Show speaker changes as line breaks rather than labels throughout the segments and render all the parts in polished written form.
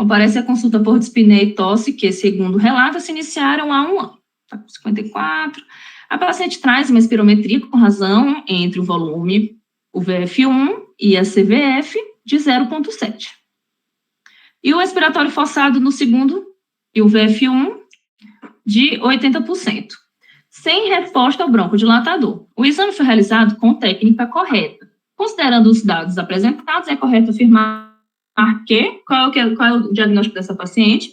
Comparece à consulta por dispneia e tosse, que, segundo relata, se iniciaram há 1 ano. Está com 54. A paciente traz uma espirometria com razão entre o volume, o VF1 e a CVF, de 0,7. E o expiratório forçado no segundo, e o VF1, de 80%. Sem resposta ao broncodilatador. O exame foi realizado com técnica correta. Considerando os dados apresentados, é correto afirmar que... Qual é o diagnóstico dessa paciente?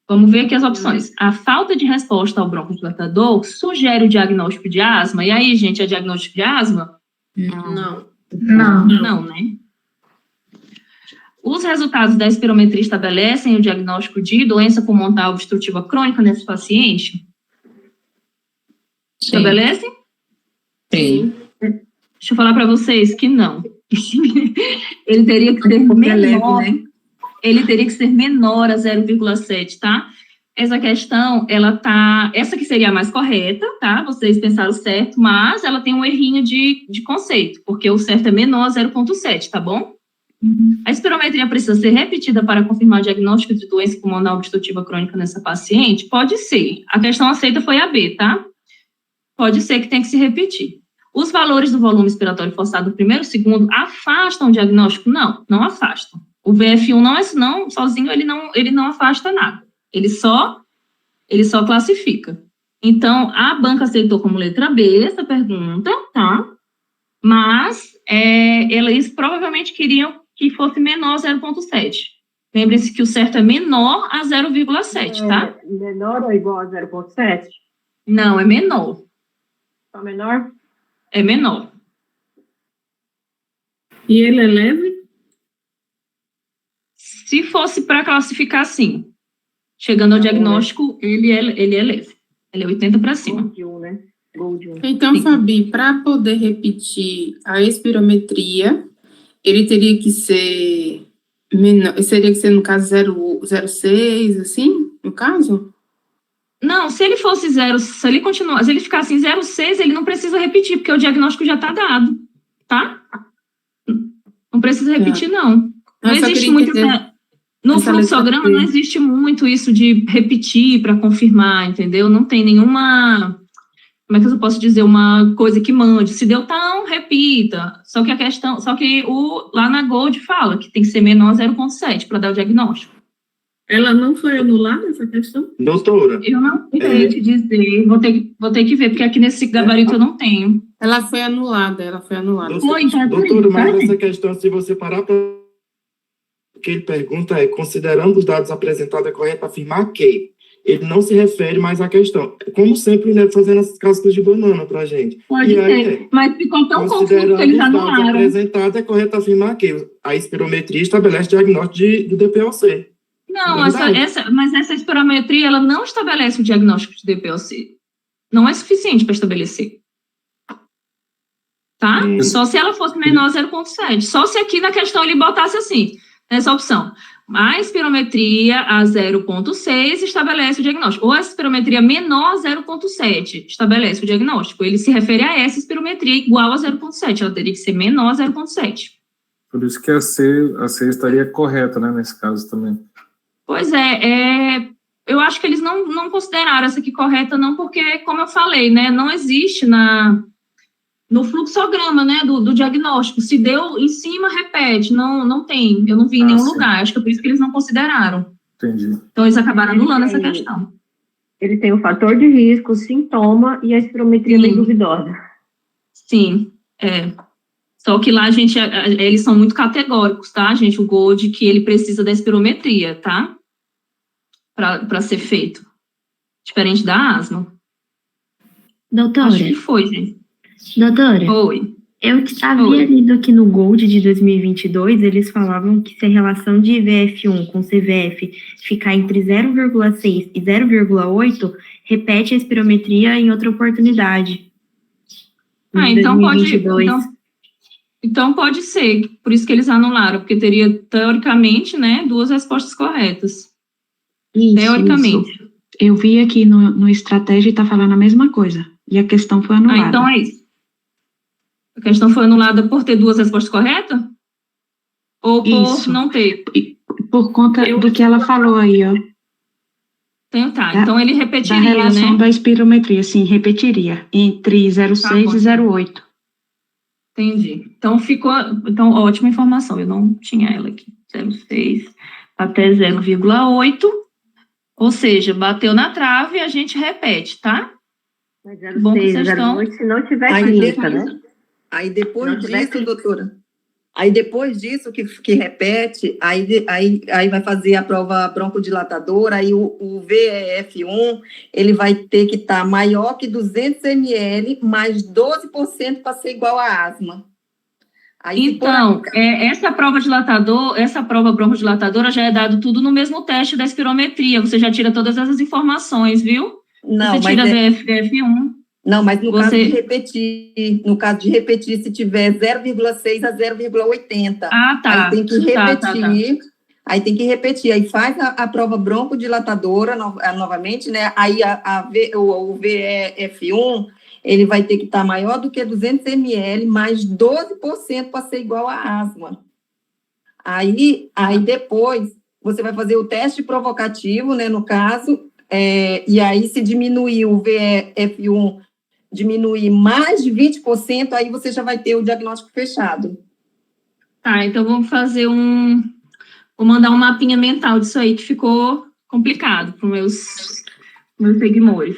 Vamos ver aqui as opções. A falta de resposta ao broncodilatador sugere o diagnóstico de asma. E aí, gente, é diagnóstico de asma?
Não.
Não, né? Os resultados da espirometria estabelecem o diagnóstico de doença pulmonar obstrutiva crônica nesse paciente? Estabelecem?
Sim.
Deixa eu falar para vocês que não. Ele teria que ser menor.
Leve, né?
Ele teria que ser menor a 0,7, tá? Essa questão, essa que seria a mais correta, tá? Vocês pensaram certo, mas ela tem um errinho de conceito, porque o certo é menor a 0,7, tá bom? A espirometria precisa ser repetida para confirmar o diagnóstico de doença pulmonar obstrutiva crônica nessa paciente? Pode ser. A questão aceita foi a B, tá? Pode ser que tenha que se repetir. Os valores do volume expiratório forçado do primeiro e segundo afastam o diagnóstico? Não, não afastam. O VF1 não sozinho ele não afasta nada. Ele só classifica. Então, a banca aceitou como letra B essa pergunta, tá? Mas eles provavelmente queriam que fosse menor a 0,7. Lembre-se que o certo é menor a 0,7, tá?
Menor ou igual a 0,7?
Não, é menor.
Só menor?
É menor.
E ele é leve?
Se fosse para classificar, sim. Chegando ao diagnóstico, ele é leve. Ele é 80 para cima.
Gold 1, né? Gold 1.
Então,
Sim.
Fabi, para poder repetir a espirometria, ele teria que ser menor, seria que ser, no caso, 0,6, assim, no caso?
Não, se ele fosse se ele ficasse em 0,6, ele não precisa repetir, porque o diagnóstico já está dado, tá? Não precisa repetir, não. Não existe muito... No fluxograma não existe muito isso de repetir para confirmar, entendeu? Não tem nenhuma... Como é que eu posso dizer? Uma coisa que mande. Se deu tal, repita. Só que lá na Gold fala que tem que ser menor a 0,7 para dar o diagnóstico.
Ela não foi anulada, essa questão?
Doutora.
Eu não sei te dizer. Vou ter que ver, porque aqui nesse gabarito eu não tenho.
Ela foi anulada.
Doutora, mas essa questão, se você parar para... O que ele pergunta é, considerando os dados apresentados, é correto afirmar que ele não se refere mais à questão. Como sempre, né, fazendo essas cascas de banana para a gente.
Pode ser, mas ficou tão confuso que eles anularam. Considerando os dados
apresentados, é correto afirmar que a espirometria estabelece diagnóstico do DPOC.
Não, mas essa espirometria, ela não estabelece o diagnóstico de DPOC. Não é suficiente para estabelecer. Tá? Só se ela fosse menor a 0,7. Só se aqui na questão ele botasse assim, nessa opção. A espirometria a 0,6 estabelece o diagnóstico. Ou a espirometria menor a 0,7 estabelece o diagnóstico. Ele se refere a essa espirometria igual a 0,7. Ela teria que ser menor a 0,7.
Por isso que a C estaria correta, né, nesse caso também.
Pois eu acho que eles não consideraram essa aqui correta, não, porque, como eu falei, né, não existe no fluxograma, né, do diagnóstico. Se deu em cima, repete. Não tem. Eu não vi em nenhum lugar. Acho que é por isso que eles não consideraram.
Entendi.
Então, eles acabaram anulando essa questão.
Ele tem o fator de risco, o sintoma e a espirometria bem duvidosa.
Sim, Só que lá, gente, eles são muito categóricos, tá, gente? O Gold, que ele precisa da espirometria, tá? Para ser feito. Diferente da asma.
Doutora.
Acho que foi, gente.
Doutora.
Oi.
Eu havia lido aqui no Gold de 2022, eles falavam que se a relação de VF1 com CVF ficar entre 0,6 e 0,8, repete a espirometria em outra oportunidade.
Então pode ser, por isso que eles anularam, porque teria, teoricamente, né, 2 respostas corretas.
Isso,
teoricamente.
Isso. Eu vi aqui no Estratégia e está falando a mesma coisa. E a questão foi anulada.
Então é isso. A questão foi anulada por ter 2 respostas corretas? Ou por não ter?
por conta do que ela falou aí, ó.
Então ele
Da
repetiria,
relação
né?
da espirometria, sim, repetiria entre 0,6
bom.
e 0,8.
Entendi. Então, ótima informação, eu não tinha ela aqui. 0,6 até 0,8, ou seja, bateu na trave e a gente repete, tá?
Mas
Bom que
0,6,
vocês estão...
0,8, se não tiver
Aí
clínica, né?
Aí depois
Não tiver
disso,
clínica.
doutora, aí depois disso que repete, aí vai fazer a prova broncodilatadora, aí o VEF1, ele vai ter que estar maior que 200 ml, mais 12% para ser igual a asma. Aí,
Então, essa prova broncodilatadora já é dado tudo no mesmo teste da espirometria, você já tira todas essas informações, viu?
Não,
você tira VF1.
Não, mas no caso de repetir, se tiver 0,6 a 0,80.
Ah, tá.
Aí tem que repetir. Aí tem que repetir. Aí faz a prova broncodilatadora novamente, né? Aí o VEF1, ele vai ter que estar maior do que 200 ml, mais 12% para ser igual a asma. Aí depois você vai fazer o teste provocativo, né? No caso, e aí se diminuir o VEF1, diminuir mais de 20%, aí você já vai ter o diagnóstico fechado.
Tá, então vamos fazer vou mandar um mapinha mental disso aí que ficou complicado para meus seguidores.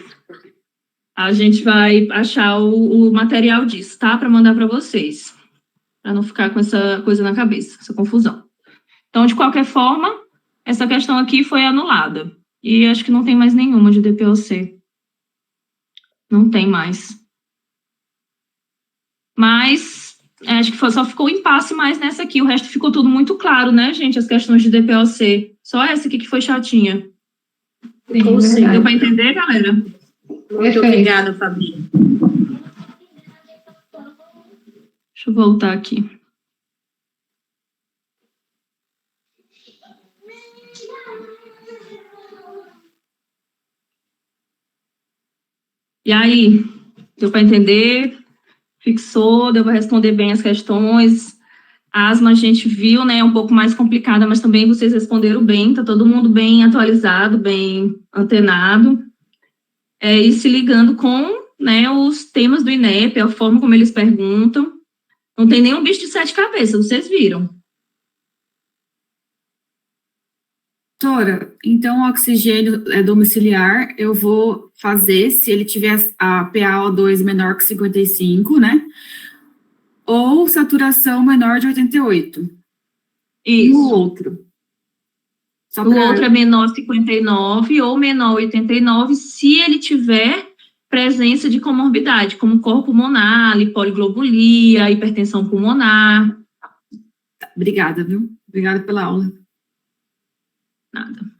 A gente vai achar o material disso, tá? Para mandar para vocês, para não ficar com essa coisa na cabeça, essa confusão. Então, de qualquer forma, essa questão aqui foi anulada. E acho que não tem mais nenhuma de DPOC. Não tem mais. Mas acho que só ficou o impasse mais nessa aqui. O resto ficou tudo muito claro, né, gente? As questões de DPOC. Só essa aqui que foi chatinha.
Sim.
Deu para entender, galera?
Muito obrigada, Fabi.
Deixa eu voltar aqui. E aí, deu para entender? Fixou, deu para responder bem as questões. A asma a gente viu, né, um pouco mais complicada, mas também vocês responderam bem, tá todo mundo bem atualizado, bem antenado. E se ligando com, né, os temas do INEP, a forma como eles perguntam. Não tem nenhum bicho de 7 cabeças, vocês viram.
Doutora, então o oxigênio domiciliar eu vou fazer se ele tiver a PaO2 menor que 55, né? Ou saturação menor de 88.
Isso.
E o outro?
O outro é menor 59 ou menor 89, se ele tiver presença de comorbidade, como cor pulmonar, lipoliglobulia, hipertensão pulmonar.
Obrigada, viu? Obrigada pela aula.
Nada.